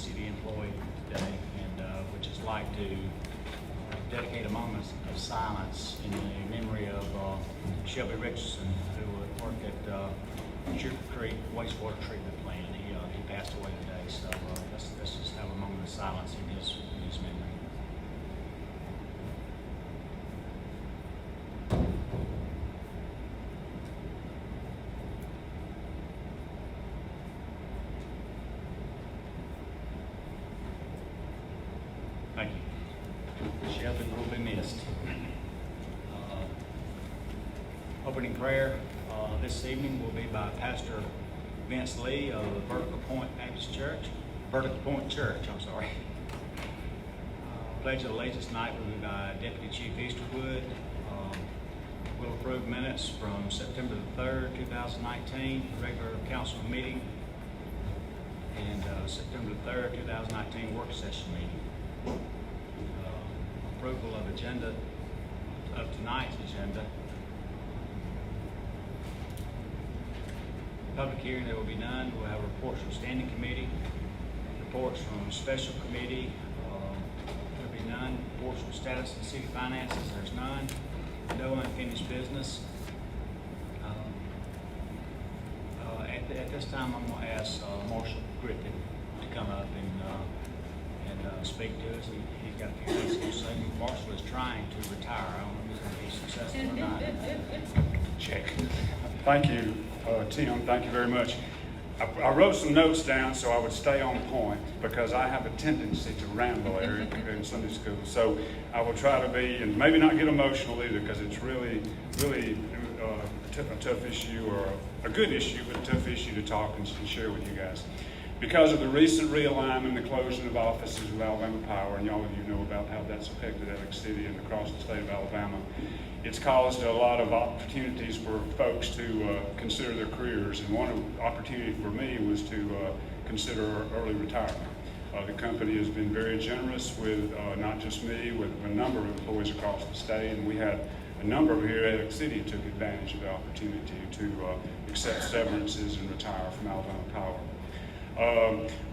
city employee today, and would just like to dedicate a moment of silence in the memory of Shelby Richardson, who worked at Sugar Creek Wastewater Treatment Plant. He passed away today, so let's just have a moment of silence in his memory. Thank you. Shelby will be missed. Opening prayer this evening will be by Pastor Vince Lee of the Vertical Point Church. Pledge of Allegiance tonight will be by Deputy Chief Easterwood. We'll approve minutes from September the 3rd, 2019, regular council meeting, and September the 3rd, 2019, work session meeting. Approval of agenda, of tonight's agenda. Public hearing, there will be none. We'll have reports from standing committee, reports from special committee. There'll be none. Reports from status and city finances, there's none. No unfinished business. At this time, I'm going to ask Marshall Griffin to come up and speak to us. He's got a few things to say. Marshall is trying to retire. I don't know if he's going to be successful or not. Check. Thank you, Tim. Thank you very much. I wrote some notes down so I would stay on point because I have a tendency to ramble in Sunday school. So I will try to be, and maybe not get emotional either, because it's really a tough issue, or a good issue, but a tough issue to talk and share with you guys. Because of the recent realignment, the closing of offices with Alabama Power, and all of you know about how that's affected Alex City and across the state of Alabama, it's caused a lot of opportunities for folks to consider their careers. And one opportunity for me was to consider early retirement. The company has been very generous with not just me, with a number of employees across the state, and we had a number of here at Alex City took advantage of the opportunity to accept severances and retire from Alabama Power.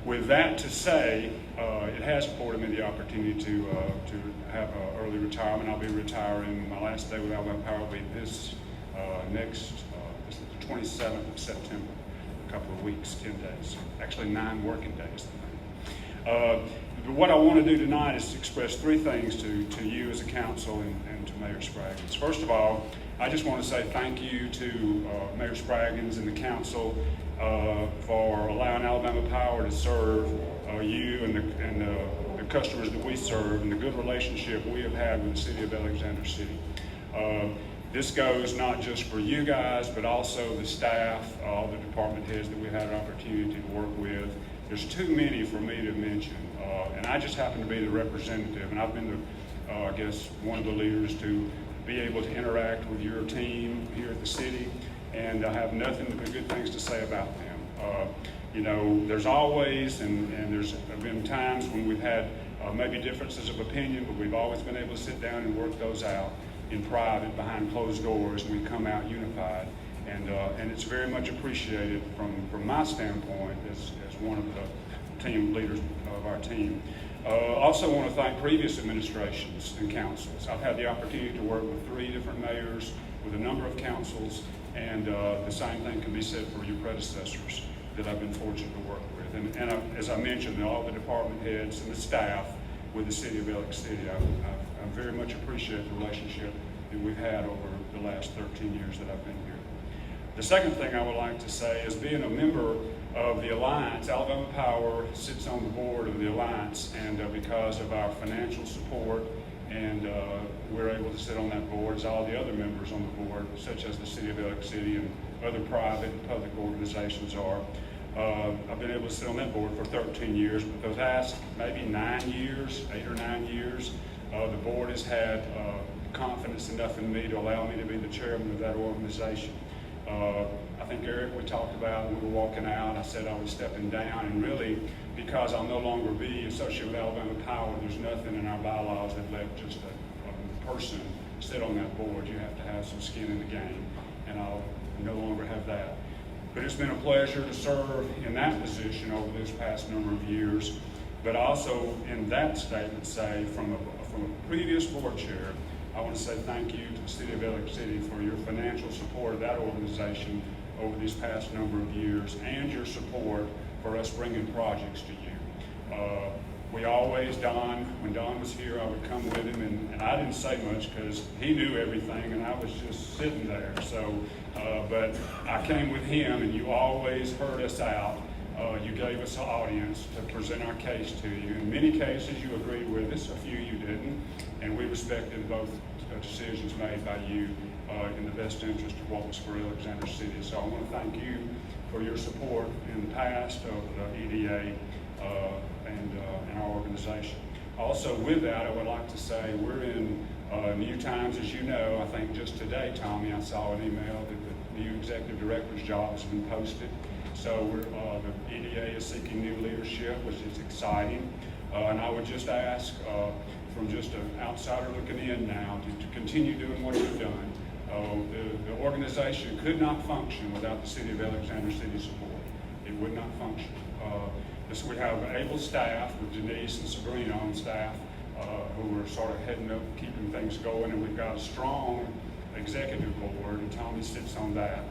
With that to say, it has afforded me the opportunity to have an early retirement. I'll be retiring. My last day with Alabama Power will be this is the 27th of September, a couple of weeks, 10 days, actually 9 working days. What I want to do tonight is express 3 things to you as a council and to Mayor Spraggins. First of all, I just want to say thank you to Mayor Spraggins and the council for allowing Alabama Power to serve you and the customers that we serve, and the good relationship we have had with the city of Alexander City. This goes not just for you guys, but also the staff, all the department heads that we've had an opportunity to work with. There's too many for me to mention, and I just happen to be the representative, and I've been I guess one of the leaders to be able to interact with your team here at the city, and I have nothing but good things to say about them. There's always, and there's been times when we've had maybe differences of opinion, but we've always been able to sit down and work those out in private behind closed doors, and we come out unified. And it's very much appreciated from my standpoint as one of the team leaders of our team. Also want to thank previous administrations and councils. I've had the opportunity to work with 3 different mayors, with a number of councils, and the same thing can be said for your predecessors that I've been fortunate to work with. And as I mentioned, all the department heads and the staff with the city of Alex City, I very much appreciate the relationship that we've had over the last 13 years that I've been here. The second thing I would like to say is, being a member of the Alliance, Alabama Power sits on the board of the Alliance, and because of our financial support, and we're able to sit on that board as all the other members on the board, such as the City of Alex City and other private and public organizations are. I've been able to sit on that board for 13 years, but those last maybe 9 years, 8 or 9 years, the board has had confidence enough in me to allow me to be the chairman of that organization. I think Eric, we talked about when we were walking out, I said I was stepping down, and really, because I'll no longer be associated with Alabama Power, there's nothing in our bylaws that let just a person sit on that board. You have to have some skin in the game, and I'll no longer have that. But it's been a pleasure to serve in that position over this past number of years. but also in that statement say from a previous board chair, I want to say thank you to the City of Elliott City for your financial support of that organization over these past number of years, and your support for us bringing projects to you. We always, when Don was here, I would come with him, and I didn't say much because he knew everything, and I was just sitting there. So, but I came with him, and you always heard us out. You gave us an audience to present our case to you. In many cases, you agreed with us. A few you didn't, and we respected both decisions made by you in the best interest of what was for Alexander City. So I want to thank you for your support in the past of the EDA and our organization. Also with that, I would like to say we're in new times, as you know. I think just today, Tommy, I saw an email that the new executive director's job has been posted. So the EDA is seeking new leadership, which is exciting. And I would just ask, from just an outsider looking in now, to continue doing what you've done. The organization could not function without the City of Alexander City support. It would not function. We have able staff with Denise and Sabrina on staff who are sort of heading up, keeping things going, and we've got a strong executive board, and Tommy sits on that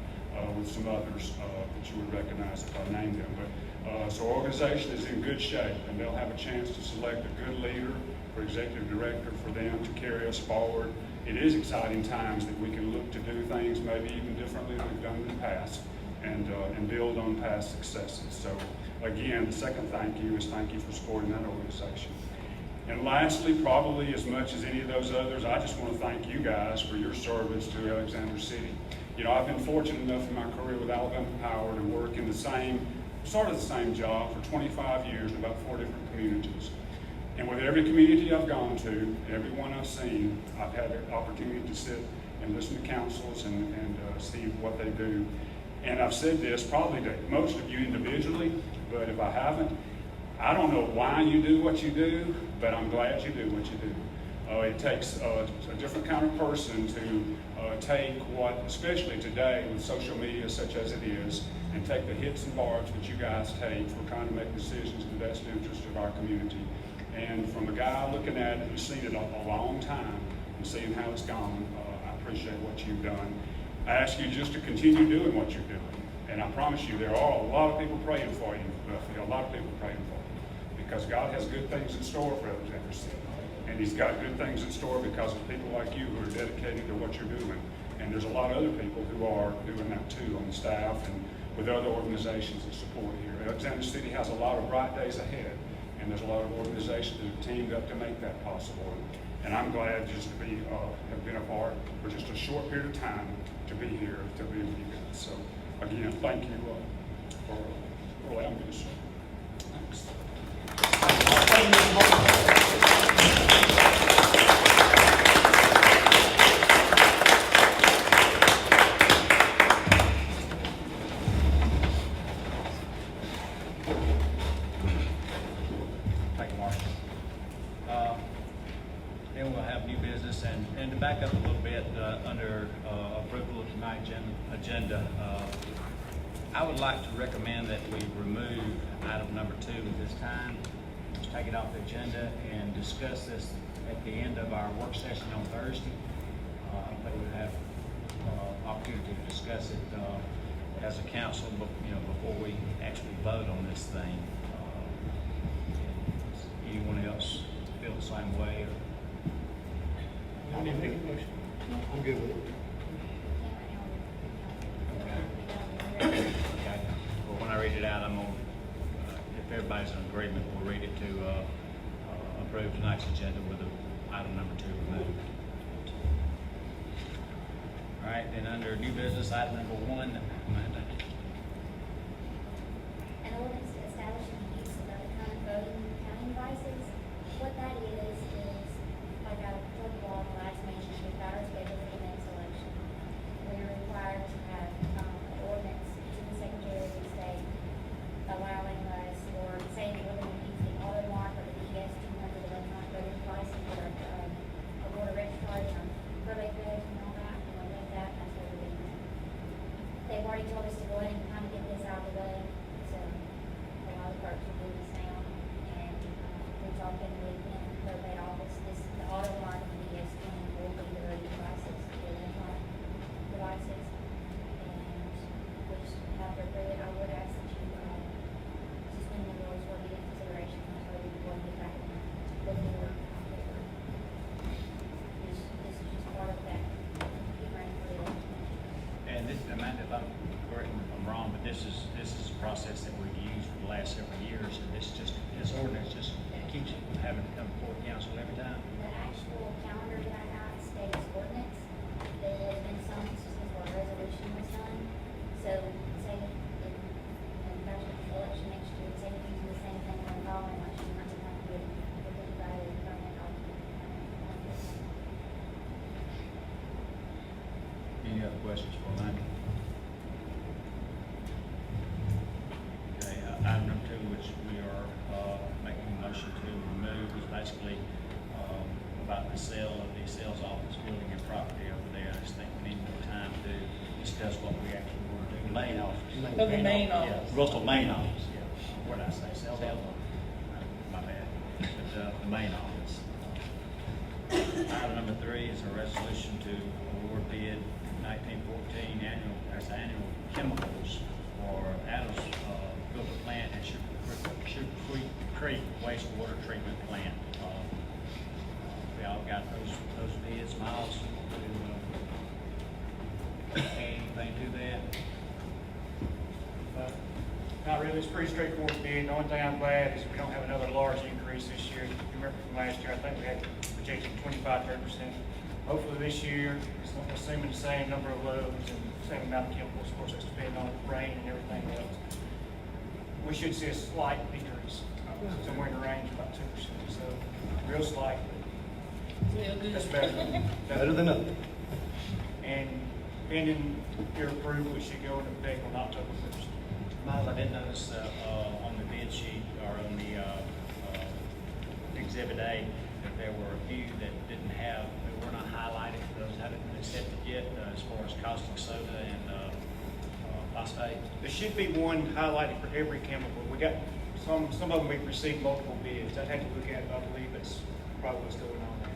with some others that you would recognize if I named them. But so organization is in good shape, and they'll have a chance to select a good leader for executive director for them to carry us forward. It is exciting times that we can look to do things maybe even differently than we've done in the past, and build on past successes. So again, the second thank you is thank you for supporting that organization. And lastly, probably as much as any of those others, I just want to thank you guys for your service to Alexander City. You know, I've been fortunate enough in my career with Alabama Power to work in the same job for 25 years in about 4 different communities. And with every community I've gone to, every one I've seen, I've had the opportunity to sit and listen to councils and see what they do. And I've said this probably to most of you individually, but if I haven't, I don't know why you do what you do, but I'm glad you do what you do. It takes a different kind of person to take what, especially today with social media such as it is, and take the hits and barbs that you guys take for trying to make decisions in the best interest of our community. And from a guy looking at it who's seen it a long time and seeing how it's gone, I appreciate what you've done. I ask you just to continue doing what you're doing. And I promise you, there are a lot of people praying for you, Buffy, a lot of people praying for you. Because God has good things in store for Alexander City. And He's got good things in store because of people like you who are dedicated to what you're doing. And there's a lot of other people who are doing that too on the staff and with other organizations that support here. Alexander City has a lot of bright days ahead. And there's a lot of organizations that have teamed up to make that possible. And I'm glad just to have been a part for just a short period of time to be here, to be with you guys. So again, thank you for allowing me to serve. Thanks. Then we'll have new business, and to back up a little bit, under approval of tonight's agenda, I would like to recommend that we remove item number 2 at this time, take it off the agenda, and discuss this at the end of our work session on Thursday. That we would have opportunity to discuss it as a council, before we actually vote on this thing. Anyone else feel the same way? I need to make a motion. No, I'm good with it. Okay. Well, when I read it out, I'm going to, if everybody's in agreement, we'll read it to approve tonight's agenda with item number 2 removed. All right, then under new business, item number 1, Amanda. An ordinance establishing the use of electronic voting counting devices. What that is like our football last mentioned with our schedule for the next election. We are required to have an ordinance to the Secretary of State allowing us, or saying that we're going to use the auto mark or the ES-200 electronic voting devices for our voter registry and our probate judge and all that. And we'll leave that, that's what we're doing. They've already told us to go ahead last several years, and this ordinance just keeps it from having to come before council every time. The actual calendar that I got states ordinance. There has been some instances where a resolution was done. So say if, back to the election next year, say if you do the same thing on the following election, you're not gonna have to get anybody to come in on this. Any other questions for Lane? Okay, item number 2, which we are making a motion to remove, is basically about the sale of the sales office building and property over there. I just think we need more time to discuss what we actually want to do. Main office. Oh, the main Yeah, office. Russell main office, yeah. What did I say? Sales office? My bad. But the main office. Item number 3 is a resolution to award bid 1914 annual chemicals for Adams filter plant and Sugar Creek wastewater treatment plant. We all got those bids, Miles? Anything to that? Not really, it's pretty straightforward bid. The only thing I'm glad is we don't have another large increase this year. You remember from last year, I think we had projected 25-30%. Hopefully this year, it's not assuming the same number of loads and same amount of chemicals. Of course, that's depending on rain and everything else. We should see a slight decrease, somewhere in the range of about 2%. So real slight, but that's better than nothing. And pending your approval, we should go into effect on October 1st. Miles, I did notice on the bid sheet or on the Exhibit A that there were a few that were not highlighted. Those haven't been accepted yet as far as caustic soda and phosphate. There should be one highlighted for every chemical. We got some of them we've received multiple bids. I'd have to look at it, but I believe that's probably what's going on there.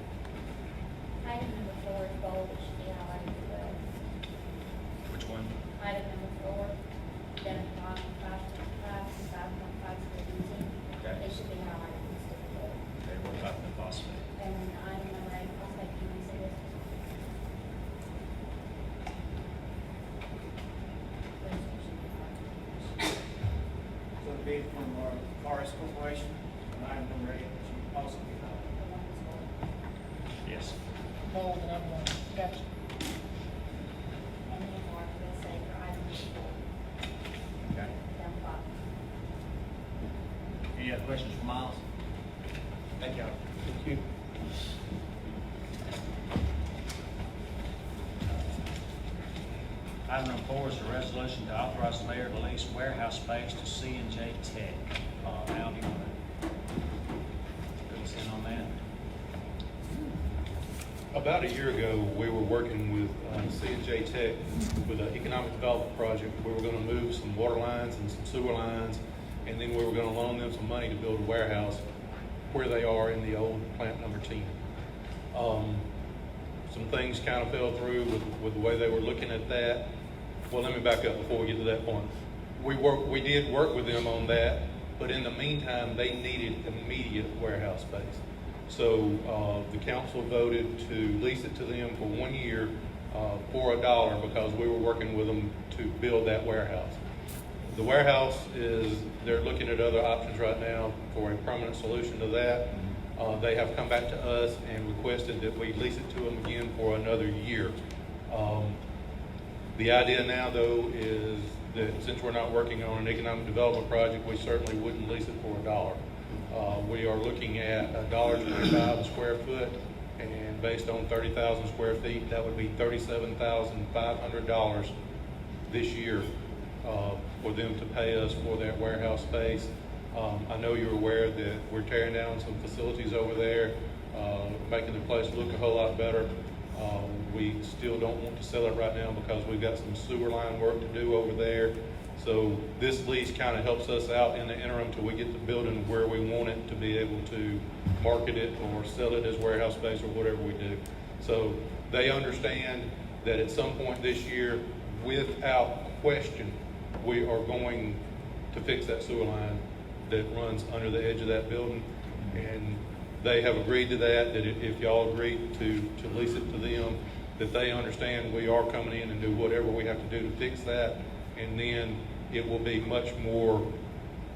Item number 4 is bold, it should be highlighted as well. Which one? Item number 4, down at the bottom, 5.5 and 5.5 for using. Okay. They should be highlighted instead of bold. Okay, what about the phosphate? And then item number 8, phosphate chemicals. So the bid from Forest Corporation, and item number 8, should also be highlighted. Yes. Mold and other ones, gotcha. And then Mark will say for item number 4, Okay. down the bottom. Any other questions for Miles? Thank y'all. Thank you. Item number 4 is a resolution to authorize the mayor to lease warehouse space to C&J Tech. Al, do you want to fill us in on that? About a year ago, we were working with C&J Tech with an economic development project. We were going to move some water lines and some sewer lines, and then we were going to loan them some money to build a warehouse where they are in the old plant number 10. Some things kind of fell through with the way they were looking at that. Well, let me back up before we get to that point. We did work with them on that, but in the meantime, they needed immediate warehouse space. So the council voted to lease it to them for 1 year for $1 because we were working with them to build that warehouse. The warehouse they're looking at other options right now for a permanent solution to that. They have come back to us and requested that we lease it to them again for another year. The idea now, though, is that since we're not working on an economic development project, we certainly wouldn't lease it for $1. We are looking at $1.25 a square foot, and based on 30,000 square feet, that would be $37,500 this year for them to pay us for that warehouse space. I know you're aware that we're tearing down some facilities over there, making the place look a whole lot better. We still don't want to sell it right now because we've got some sewer line work to do over there. So this lease kind of helps us out in the interim till we get the building where we want it to be able to market it or sell it as warehouse space or whatever we do. So they understand that at some point this year, without question, we are going to fix that sewer line that runs under the edge of that building. And they have agreed to that if y'all agree to lease it to them, that they understand we are coming in and do whatever we have to do to fix that. And then it will be much more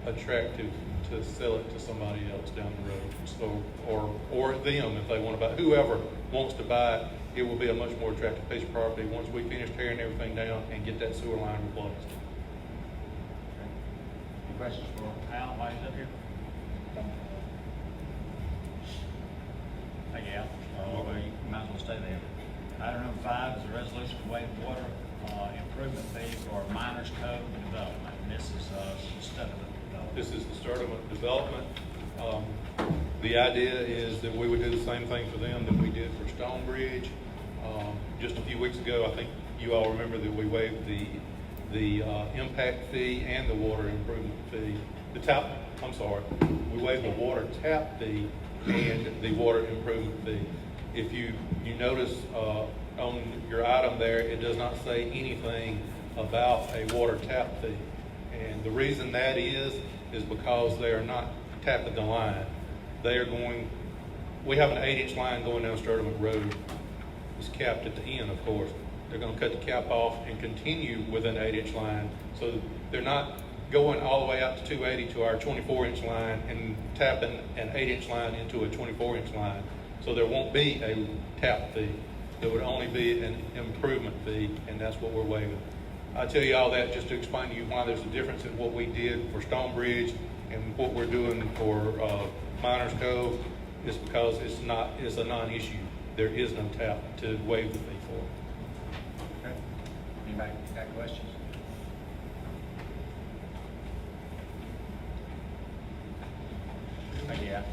attractive to sell it to somebody else down the road. So, or them, if they want to buy, whoever wants to buy it, it will be a much more attractive piece of property once we finish tearing everything down and get that sewer line replaced. Any questions for Al while he's up here? Thank you, Al. Well, you might as well stay there. Item number 5 is a resolution to waive water improvement fee for Miners Cove Development. And this is Stedman Development. This is the Sturdivant development. The idea is that we would do the same thing for them that we did for Stonebridge. Just a few weeks ago, I think you all remember that we waived the impact fee and the water improvement fee. We waived the water tap fee and the water improvement fee. If you notice on your item there, it does not say anything about a water tap fee. And the reason that is because they are not tapping the line. We have an 8-inch line going down Sturdivant Road. It's capped at the end, of course. They're going to cut the cap off and continue with an 8-inch line. So they're not going all the way out to 280 to our 24-inch line and tapping an 8-inch line into a 24-inch line. So there won't be a tap fee. There would only be an improvement fee, and that's what we're waiving. I tell you all that just to explain to you why there's a difference in what we did for Stonebridge and what we're doing for Miners Cove. Is because it's a non-issue. There is no tap to waive the fee for. Okay. Anybody got questions? Thank you, Al.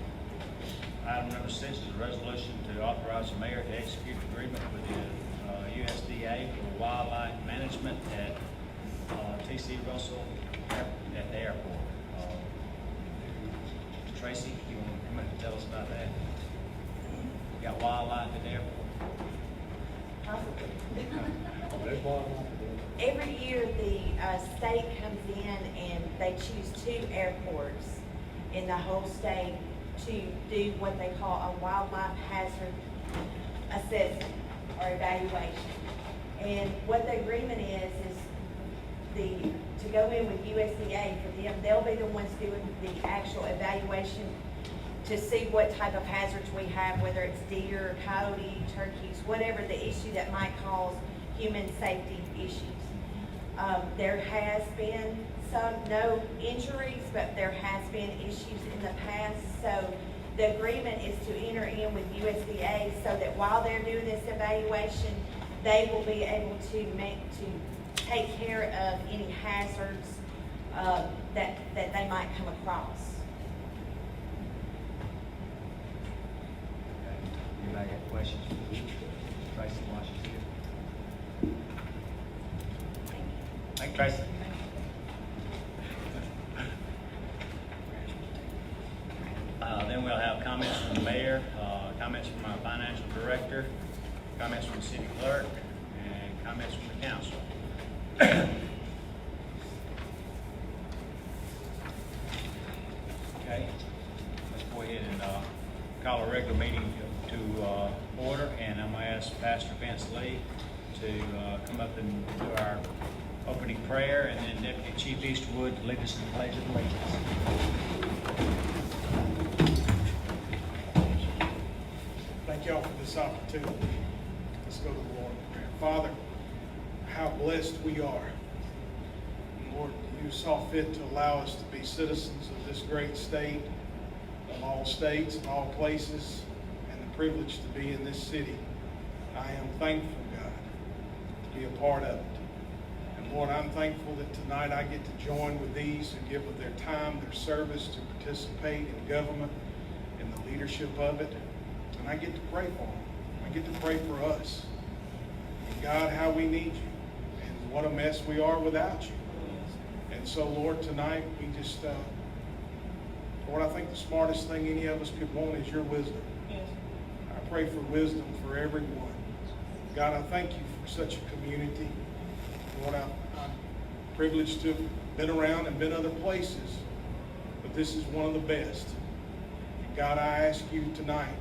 Item number 6 is a resolution to authorize the mayor to execute an agreement with the USDA for wildlife management at T.C. Russell at the airport. Tracy, you want to come in and tell us about that? We got wildlife at the airport. Every year, the state comes in and they choose 2 airports in the whole state to do what they call a wildlife hazard assessment or evaluation. And what the agreement is to go in with USDA for them, they'll be the ones doing the actual evaluation to see what type of hazards we have, whether it's deer, coyote, turkeys, whatever the issue that might cause human safety issues. There has been no injuries, but there has been issues in the past. So the agreement is to enter in with USDA so that while they're doing this evaluation, they will be able to take care of any hazards that they might come across. Anybody got questions? Tracy, while she's here. Thank you, Tracy. Then we'll have comments from the mayor, comments from our financial director, comments from the city clerk, and comments from the council. Okay, let's go ahead and call a regular meeting to order, and I'm going to ask Pastor Vince Lee to come up and do our opening prayer, and then Deputy Chief Eastwood to lead us in the Pledge of Allegiance. Thank y'all for this opportunity. Let's go to the Lord in prayer. Father, how blessed we are. Lord, you saw fit to allow us to be citizens of this great state, of all states and all places, and the privilege to be in this city. I am thankful, God, to be a part of it. And Lord, I'm thankful that tonight I get to join with these who give of their time, their service to participate in government, in the leadership of it. And I get to pray for them. I get to pray for us. And God, how we need you. And what a mess we are without you. And so, Lord, tonight we just, Lord, I think the smartest thing any of us could want is your wisdom. I pray for wisdom for everyone. God, I thank you for such a community. Lord, I'm privileged to have been around and been other places, but this is one of the best. And God, I ask you tonight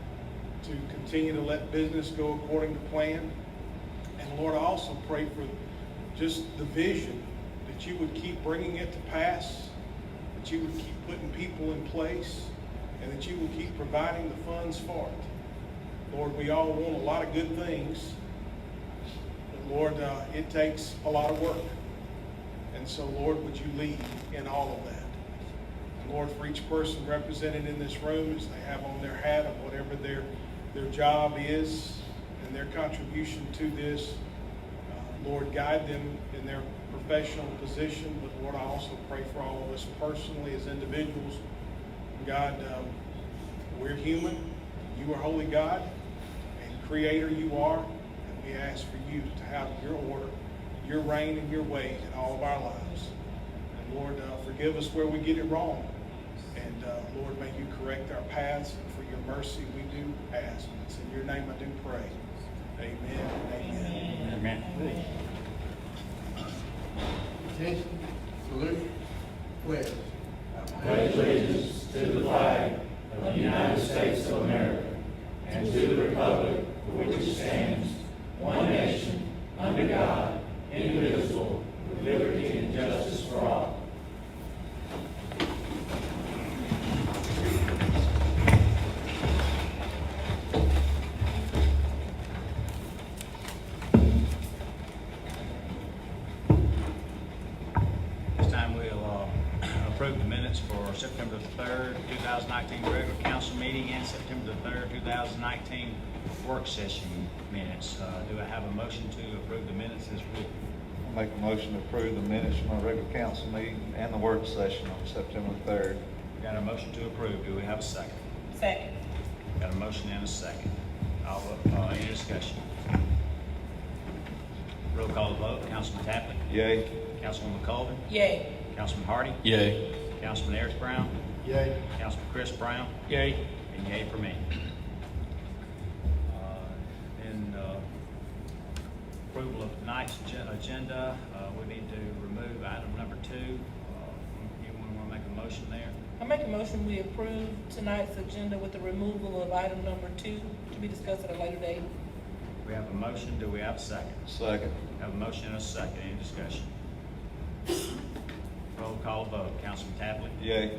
to continue to let business go according to plan. And Lord, I also pray for just the vision, that you would keep bringing it to pass, that you would keep putting people in place, and that you will keep providing the funds for it. Lord, we all want a lot of good things, but Lord, it takes a lot of work. And so, Lord, would you lead in all of that? And Lord, for each person represented in this room, as they have on their hat of whatever their job is and their contribution to this, Lord, guide them in their professional position. But Lord, I also pray for all of us personally as individuals. God, we're human. You are holy God, and Creator you are. And we ask for you to have your order, your reign, and your way in all of our lives. And Lord, forgive us where we get it wrong. And Lord, may you correct our paths. And for your mercy, we do ask. And it's in your name I do pray. Amen. Amen. Amen. Attention, salute, pledge. Pledge allegiance to the flag of the United States of America and to the republic for which it stands, one nation, under God, indivisible, with liberty and justice for all. This time we'll approve the minutes for September the 3rd, 2019 regular council meeting and September the 3rd, 2019 work session minutes. Do I have a motion to approve the minutes this week? I'll make a motion to approve the minutes from our regular council meeting and the work session on September 3rd. Got a motion to approve. Do we have a second? Second. Got a motion and a second. Any discussion? Roll call vote. Councilman Tapley? Yay. Councilman McCullough? Yay. Councilman Hardy? Yay. Councilman Eric Brown? Yay. Councilman Chris Brown? Yay. And yay for me. Approval of tonight's agenda. We need to remove item number 2. Anyone want to make a motion there? I make a motion we approve tonight's agenda with the removal of item number 2 to be discussed at a later date. We have a motion. Do we have a second? Second. Have a motion and a second. Any discussion? Roll call vote. Councilman Tapley? Yay.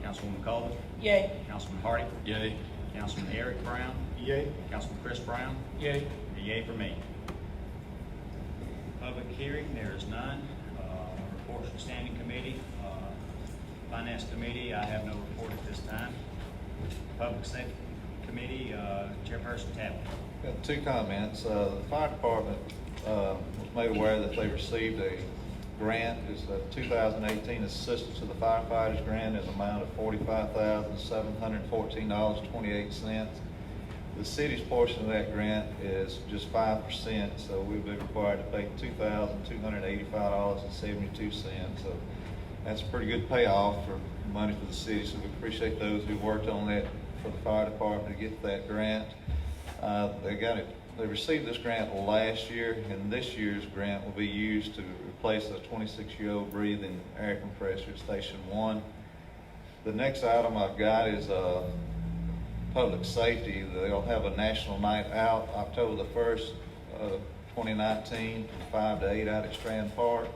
Councilwoman McCullough? Yay. Councilman Hardy? Yay. Councilman Eric Brown? Yay. Councilman Chris Brown? Yay. A yay for me. Public hearing, there is none. Reports from standing committee. Finance committee, I have no report at this time. Public safety committee, Chairperson Tapley. Got 2 comments. The fire department was made aware that they received a grant. It's a 2018 Assistance to the Firefighters Grant in the amount of $45,714.28. The city's portion of that grant is just 5%, so we'll be required to pay $2,285.72. So that's a pretty good payoff for money for the city. So we appreciate those who worked on that for the fire department to get that grant. They received this grant last year, and this year's grant will be used to replace a 26-year-old breathing air compressor at Station 1. The next item I've got is public safety. They'll have a national night out October the 1st, 2019, from 5 to 8 out at Strand Park.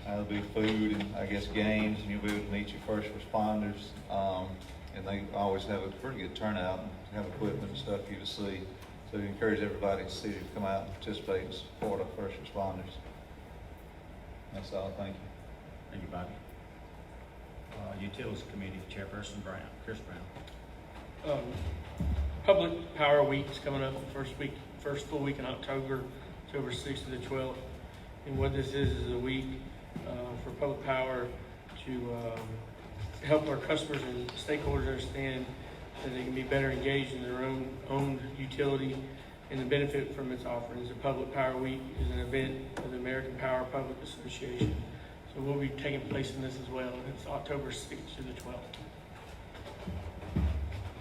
There'll be food and I guess games, and you'll be able to meet your first responders. And they always have a pretty good turnout and have equipment and stuff for you to see. So we encourage everybody in the city to come out and participate and support our first responders. That's all. Thank you. Thank you, Bobby. Utilities committee, Chairperson Brown, Chris Brown. Public Power Week is coming up the first full week in October 6th to the 12th. And what this is a week for public power to help our customers and stakeholders understand that they can be better engaged in their own utility and the benefit from its offerings. The Public Power Week is an event of the American Power Public Association. So we'll be taking place in this as well. It's October 6th to the 12th.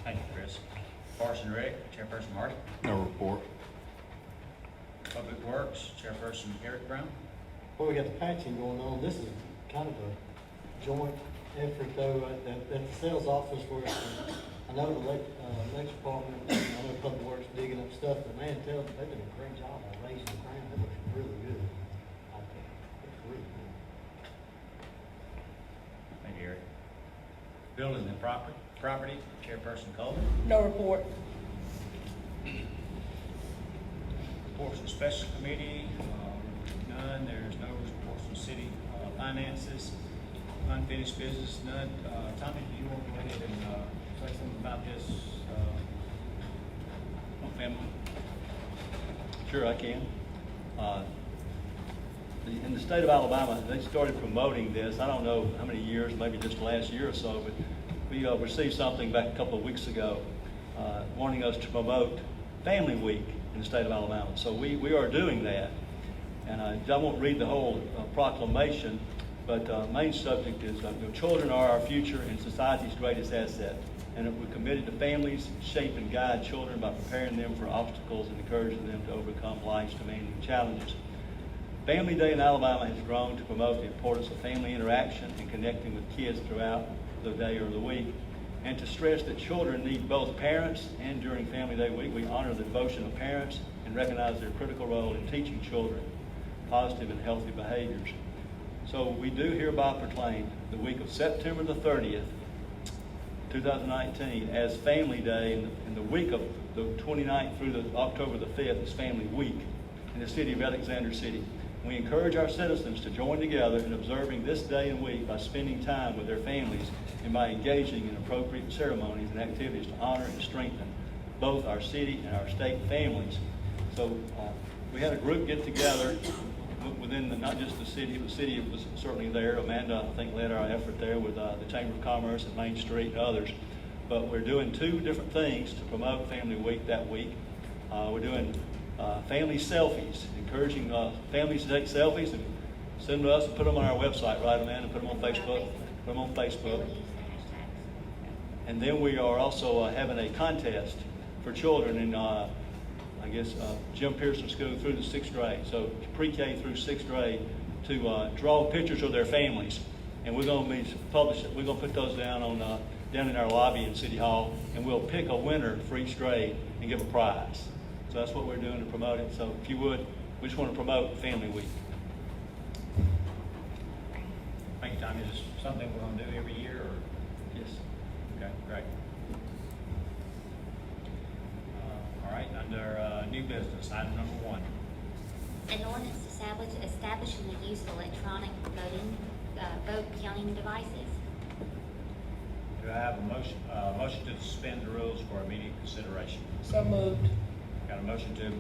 Thank you, Chris. Parks and Rec, Chairperson Hardy. No report. Public Works, Chairperson Eric Brown. Well, we got the patching going on. This is kind of a joint effort, though, at the sales office where I know the electric department, I know Public Works digging up stuff, but man, they've done a great job on raising the ground. It looks really good out there. It's really good. Thank you, Eric. Building and property, Chairperson Cole. No report. Reports from Special Committee, none. There's no reports from City Finances. Unfinished business, none. Tommy, do you want to go ahead and say something about this on family? Sure, I can. In the state of Alabama, they started promoting this, I don't know how many years, maybe just the last year or so, but we received something back a couple of weeks ago wanting us to promote Family Week in the state of Alabama. So we are doing that. And I won't read the whole proclamation, but main subject is children are our future and society's greatest asset. And we're committed to families, shape and guide children by preparing them for obstacles and encouraging them to overcome life's demanding challenges. Family Day in Alabama has grown to promote the importance of family interaction and connecting with kids throughout the day or the week, and to stress that children need both parents, and during Family Day week we honor the devotion of parents and recognize their critical role in teaching children positive and healthy behaviors. So we do hereby proclaim the week of September the 30th, 2019 as Family Day, and the week of the 29th through the October the 5th is Family Week in the city of Alexander City. We encourage our citizens to join together in observing this day and week by spending time with their families and by engaging in appropriate ceremonies and activities to honor and strengthen both our city and our state families. So we had a group get together within not just the city was certainly there. Amanda, I think, led our effort there with the Chamber of Commerce and Main Street and others. But we're doing two different things to promote Family Week that week. We're doing family selfies, encouraging families to take selfies and send them to us and put them on our website, right, Amanda? Put them on Facebook. Put them on Facebook. And then we are also having a contest for children in, I guess, Jim Pearson School through the 6th grade. So pre-K through 6th grade to draw pictures of their families. And we're going to be publishing. We're going to put those down on down in our lobby in City Hall, and we'll pick a winner for each grade and give a prize. So that's what we're doing to promote it. So if you would, we just want to promote Family Week. Thank you, Tommy. Is this something we're going to do every year, or? Yes. Okay, great. All right, under new business, item number 1. An ordinance establishing the use of electronic vote counting devices. Do I have a motion to suspend the rules for immediate consideration? So moved. Got a motion to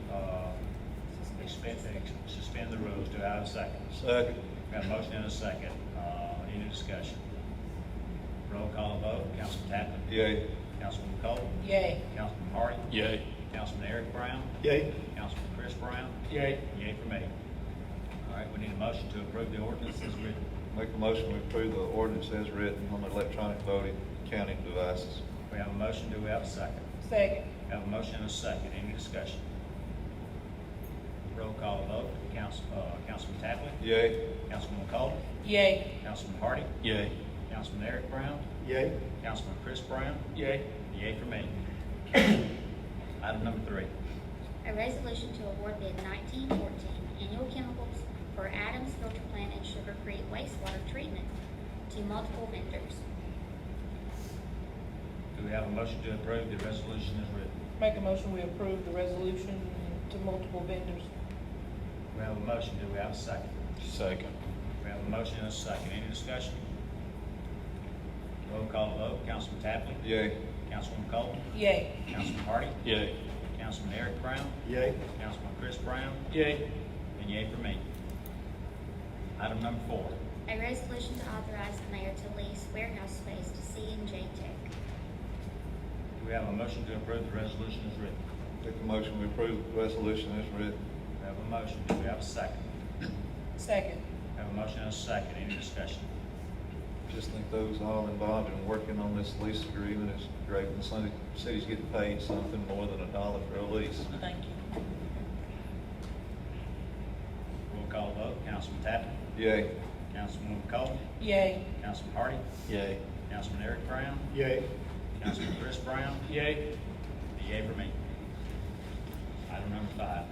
suspend the rules. Do I have a second? Second. Got a motion and a second. Any discussion? Roll call vote. Councilman Tappin. Yay. Councilman Cole. Yay. Councilman Hardy. Yay. Councilman Eric Brown. Yay. Councilman Chris Brown. Yay. Yay for me. All right, we need a motion to approve the ordinance as written. Make a motion to approve the ordinance as written on electronic voting counting devices. We have a motion. Do we have a second? Second. We have a motion and a second. Any discussion? Roll call vote. Councilman Tapley. Yay. Councilman Cole. Yay. Councilman Hardy. Yay. Councilman Eric Brown. Yay. Councilman Chris Brown. Yay. Yay for me. Item number 3. A resolution to award bid 1914 annual chemicals for Adams Filter Plant and Sugar Creek wastewater treatment to multiple vendors. Do we have a motion to approve the resolution as written? Make a motion, we approve the resolution to multiple vendors. We have a motion. Do we have a second? Second. We have a motion and a second. Any discussion? Roll call vote. Councilman Tapley. Yay. Councilman Cole. Yay. Councilman Hardy. Yay. Councilman Eric Brown. Yay. Councilman Chris Brown. Yay. And yay for me. Item number 4. A resolution to authorize the mayor to lease warehouse space to C&J Tech. Do we have a motion to approve the resolution as written? Make a motion to approve the resolution as written. We have a motion. Do we have a second? Second. We have a motion and a second. Any discussion? Just think those all involved in working on this lease agreement is great. When the city's getting paid something more than $1 for a lease. Thank you. Roll call vote. Councilman Tappin. Yay. Councilman Cole. Yay. Councilman Hardy. Yay. Councilman Eric Brown. Yay. Councilman Chris Brown. Yay. And yay for me. Item number 5.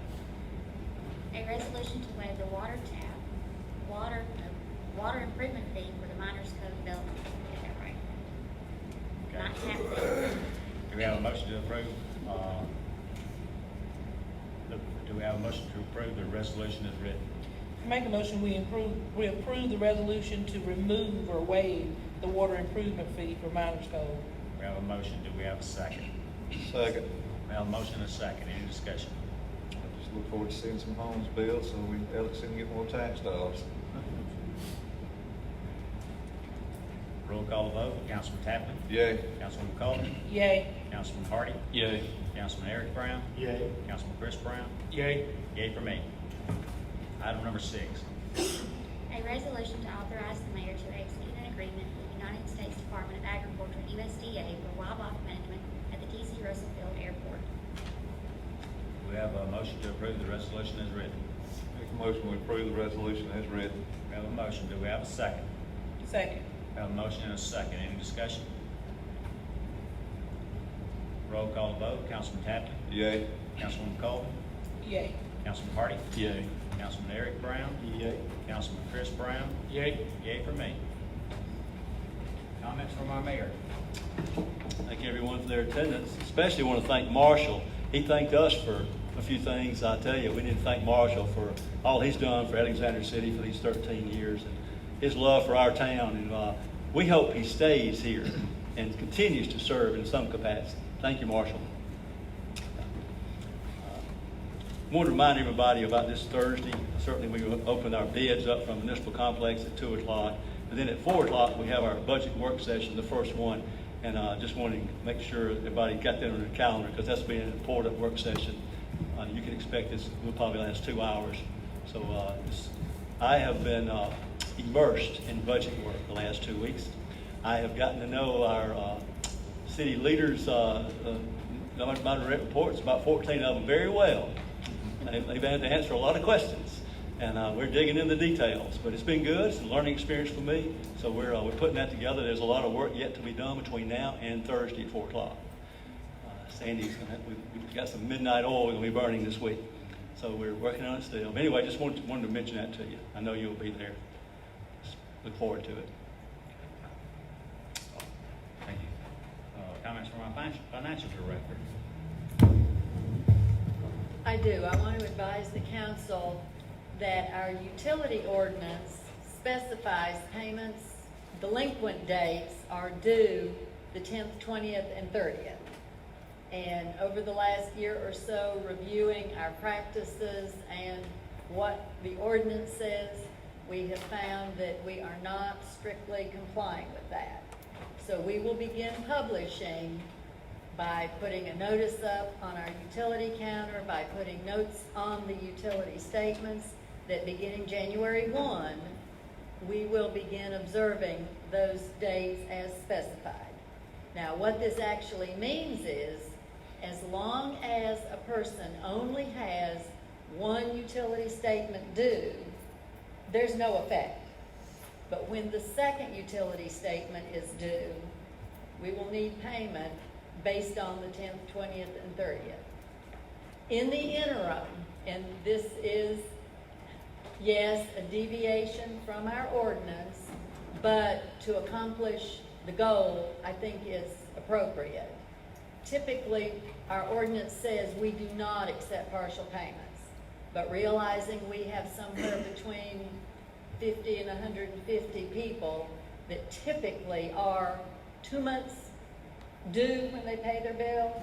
A resolution to waive the water improvement fee for the Miners Cove development. Get that right. motion to approve, do we have a motion to approve the resolution as written? Make a motion, we approve the resolution to remove or waive the water improvement fee for Miners Cove. We have a motion, do we have a second? Second. We have a motion and a second, any discussion? I just look forward to seeing some homes built so Alex can get more tax dollars. Roll call vote, Councilman Tappman. Yay. Councilman Colvin. Yay. Councilman Hardy. Yay. Councilman Eric Brown. Yay. Councilman Chris Brown. Yay. Yay for me. Item number 6. A resolution to authorize the mayor to execute an agreement with the United States Department of Agriculture, USDA, for wildlife management at the T.C. Russell Field Airport. We have a motion to approve the resolution as written. Make a motion to approve the resolution as written. We have a motion, do we have a second? Second. We have a motion and a second, any discussion? Roll call vote, Councilman Tappman. Yay. Councilman Colvin. Yay. Councilman Hardy. Yay. Councilman Eric Brown. Yay. Councilman Chris Brown. Yay. Yay for me. Comments from our mayor? Thank everyone for their attendance. Especially want to thank Marshall. He thanked us for a few things. I tell you, we need to thank Marshall for all he's done for Alexander City for these 13 years and his love for our town. And we hope he stays here and continues to serve in some capacity. Thank you, Marshall. I want to remind everybody about this Thursday. Certainly we will open our bids up from Municipal Complex at 2 o'clock. And then at 4 o'clock, we have our budget work session, the first one. And just wanting to make sure everybody got that on their calendar because that's been an important work session. You can expect this will probably last 2 hours. So I have been immersed in budget work the last 2 weeks. I have gotten to know our city leaders, my direct reports, about 14 of them very well. They've had to answer a lot of questions, and we're digging in the details. But it's been good. It's a learning experience for me. So we're putting that together. There's a lot of work yet to be done between now and Thursday at 4 o'clock. Sandy's we've got some midnight oil we're going to be burning this week. So we're working on it still. But anyway, I just wanted to mention that to you. I know you'll be there. Just look forward to it. Thank you. Comments from our financial director? I do. I want to advise the council that our utility ordinance specifies payments, delinquent dates are due the 10th, 20th, and 30th. And over the last year or so, reviewing our practices and what the ordinance says, we have found that we are not strictly complying with that. So we will begin publishing by putting a notice up on our utility counter, by putting notes on the utility statements, that beginning January 1, we will begin observing those dates as specified. Now, what this actually means is, as long as a person only has one utility statement due, there's no effect. But when the second utility statement is due, we will need payment based on the 10th, 20th, and 30th. In the interim, and this is, yes, a deviation from our ordinance, but to accomplish the goal, I think is appropriate. Typically, our ordinance says we do not accept partial payments, but realizing we have somewhere between 50 and 150 people that typically are 2 months due when they pay their bill,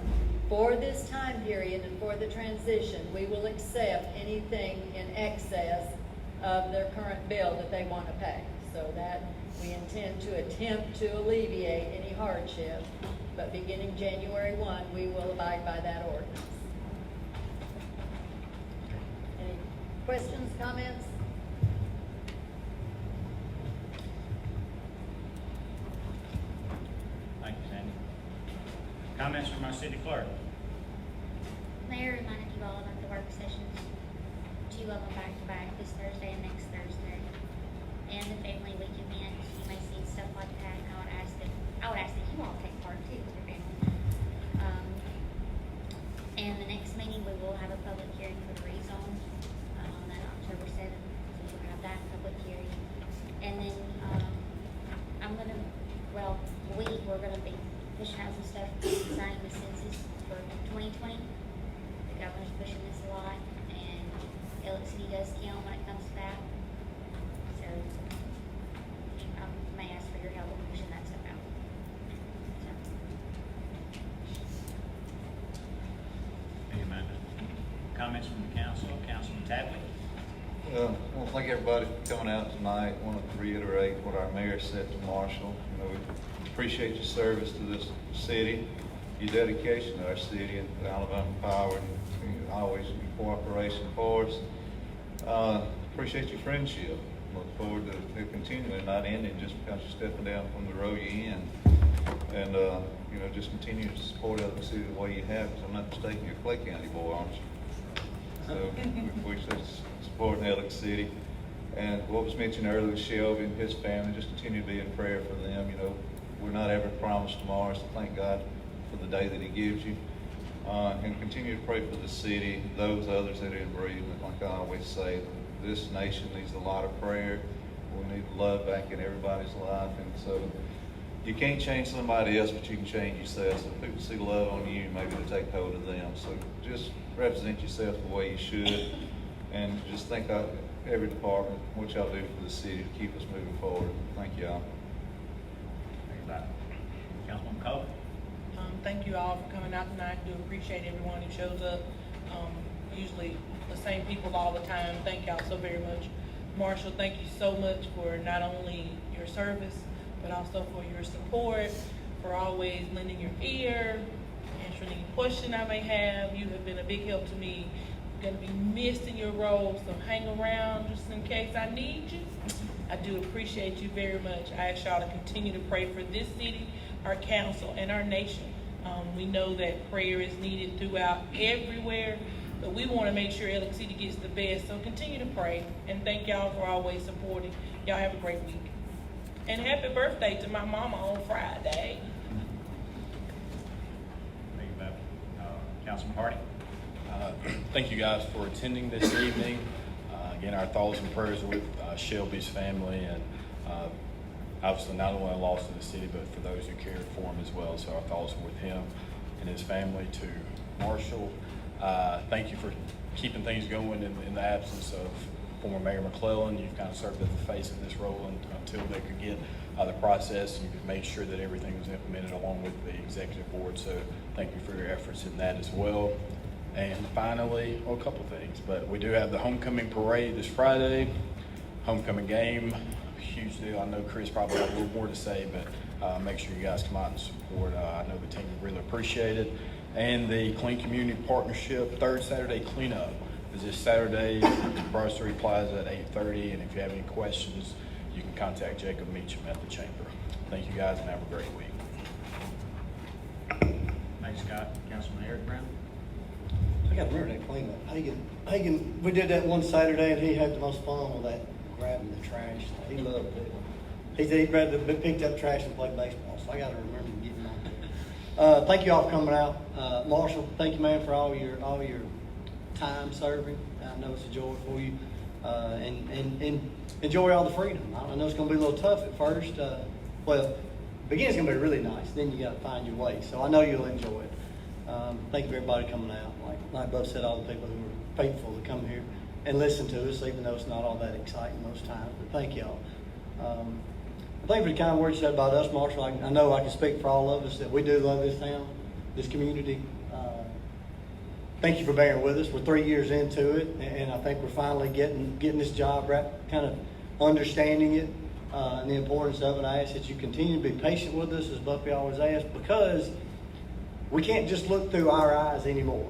for this time period and for the transition, we will accept anything in excess of their current bill that they want to pay. So that we intend to attempt to alleviate any hardship, but beginning January 1, we will abide by that ordinance. Any questions, comments? Thank you, Sandy. Comments from our city clerk? Mayor reminded you all about the work sessions, 2 of them back to back, this Thursday and next Thursday. And the family week events, you may see stuff like that, and I would ask that you all take part too with your family. And the next meeting, we will have a public hearing for the rezone, on that October 7th, so we'll have that public hearing. And then, we're gonna be pushing out some stuff, signing the census for 2020. The governor's pushing this a lot, and Alex City does count when it comes to that. So, I may ask for your help in pushing that stuff out. So. Any comments from the council? Councilman Tapley? Well, I want to thank everybody for coming out tonight. I want to reiterate what our mayor said to Marshall. You know, we appreciate your service to this city, your dedication to our city and to Alabama Power, and always your cooperation for us. Appreciate your friendship. Look forward to it continuing, not ending just because you're stepping down from the road you're in. And, you know, just continue to support Elliott City the way you have, because I'm not mistaken, you're a Clay County boy, aren't you? So we should support Elliott City. And what was mentioned earlier, Shelby and his family, just continue to be in prayer for them. You know, we're not ever promised tomorrow, so thank God for the day that he gives you. And continue to pray for the city, those others that are in bereavement. Like I always say, this nation needs a lot of prayer. We need love back in everybody's life. And so you can't change somebody else, but you can change yourself. So if people see love on you, maybe to take hold of them. So just represent yourself the way you should, and just think of every department, what y'all do for the city to keep us moving forward. Thank y'all. Everybody. Councilman Cole? Thank you all for coming out tonight. Do appreciate everyone who shows up. Usually the same people all the time. Thank y'all so very much. Marshall, thank you so much for not only your service, but also for your support, for always lending your ear, answering any question I may have. You have been a big help to me. You're gonna be missed in your role, so hang around just in case I need you. I do appreciate you very much. I ask y'all to continue to pray for this city, our council, and our nation. We know that prayer is needed throughout everywhere, but we want to make sure Elliott City gets the best. So continue to pray, and thank y'all for always supporting. Y'all have a great week. And happy birthday to my mama on Friday. Thank you, Councilman Hardy? Thank you guys for attending this evening. Again, our thoughts and prayers are with Shelby's family, and obviously not only a loss to the city, but for those who cared for him as well. So our thoughts are with him and his family. To Marshall, thank you for keeping things going in the absence of former Mayor McClellan. You've kind of served as the face of this role until they could get the process, and you've made sure that everything was implemented along with the executive board. So thank you for your efforts in that as well. And finally, well, a couple of things, but we do have the homecoming parade this Friday, homecoming game, huge deal. I know Chris probably have a little more to say, but make sure you guys come out and support. I know the team really appreciate it. And the Clean Community Partnership third Saturday cleanup is this Saturday at Brasserie Plaza at 8:30. And if you have any questions, you can contact Jacob Meacham at the chamber. Thank you guys and have a great week. Thanks, Scott. Councilman Eric Brown? I got to remember that cleanup. Hagan, we did that one Saturday, and he had the most fun with that, grabbing the trash. He loved it. He said he'd rather picked up trash and play baseball, so I got to remember getting on. Thank you all for coming out. Marshall, thank you, man, for all your time serving. I know it's a joy for you, and enjoy all the freedom. I know it's going to be a little tough at first. Well, beginning's going to be really nice. Then you got to find your way. So I know you'll enjoy it. Thank you for everybody coming out. Like Buff said, all the people who were faithful to come here and listen to us, even though it's not all that exciting most times. But thank y'all. Thank you for the kind words you said about us, Marshall. I know I can speak for all of us that we do love this town, this community. Thank you for bearing with us. We're 3 years into it, and I think we're finally getting this job right, kind of understanding it and the importance of it. I ask that you continue to be patient with us, as Buffy always asks, because we can't just look through our eyes anymore.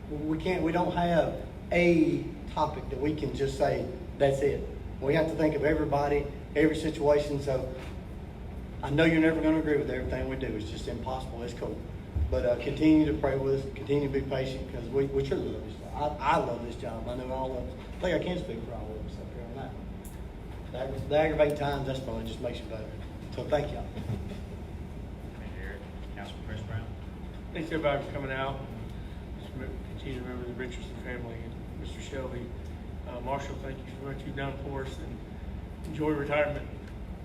We don't have a topic that we can just say, that's it. We have to think of everybody, every situation. So I know you're never going to agree with everything we do. It's just impossible. It's cool. But continue to pray with us. Continue to be patient, because we truly love this job. I love this job. I know all of us. I think I can speak for all of us up here on that. The aggravating times, that's probably just makes you better. So thank y'all. Thank you, Eric. Councilman Chris Brown? Thanks everybody for coming out. Just continue to remember the Richardson family and Mr. Shelby. Marshall, thank you for what you've done for us, and enjoy retirement.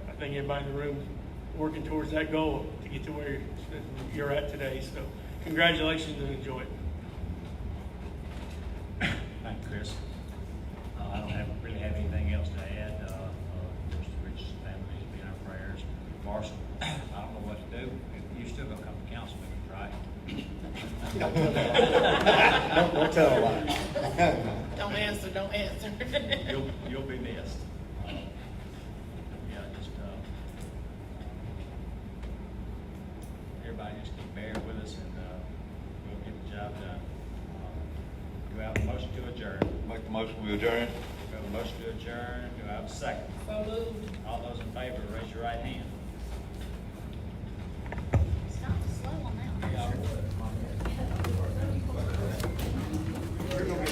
I think everybody in the room is working towards that goal to get to where you're at today. So congratulations and enjoy it. Thank you, Chris. I don't really have anything else to add. Of course, the Richardson family needs to be in our prayers. Marshall, I don't know what to do. You're still gonna come to council meetings, right? Don't tell a lie. Don't answer, don't answer. You'll be missed. Yeah, just, everybody just keep bearing with us and, we'll get the job done. Do I have a motion to adjourn? Make the motion, we adjourn. We have a motion to adjourn. Do I have a second? So moved. All those in favor, raise your right hand.